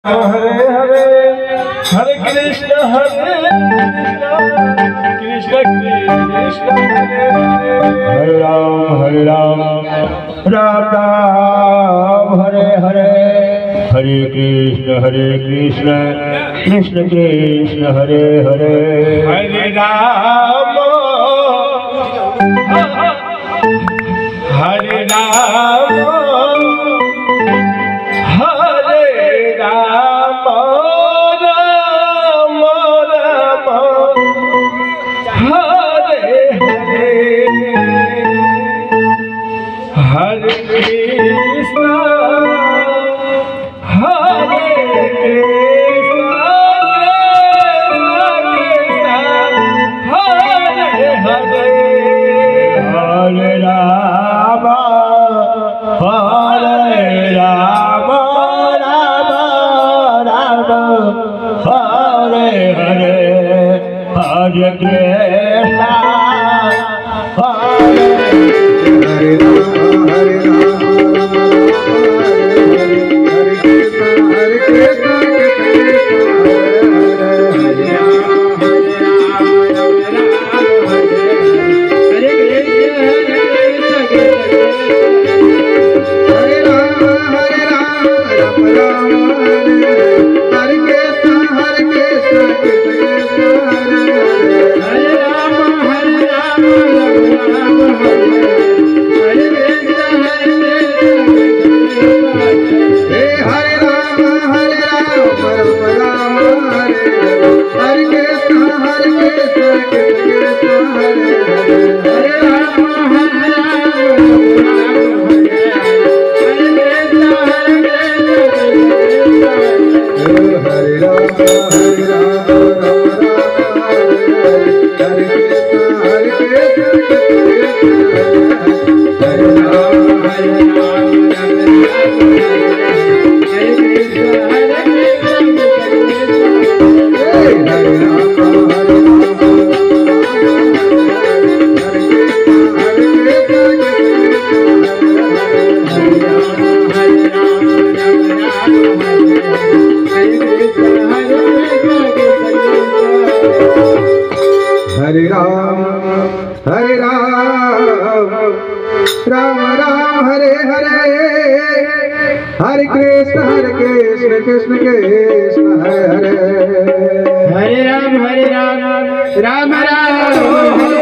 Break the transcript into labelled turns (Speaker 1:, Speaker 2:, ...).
Speaker 1: Hare Hare Hare Krishna Krishna Krishna Hare Ram Ram Ram Hare Hare Hare Krishna Krishna Krishna Hare Hare Hare Ram Hare Ram Hare Krishna Hare Krishna Hare Hare Hare Ram Ram Ram Hare Hare Hare Krishna Ram Ram Hare Hare Hare Krishna Krishna Krishna Hare Hare Hare Ram Ram Ram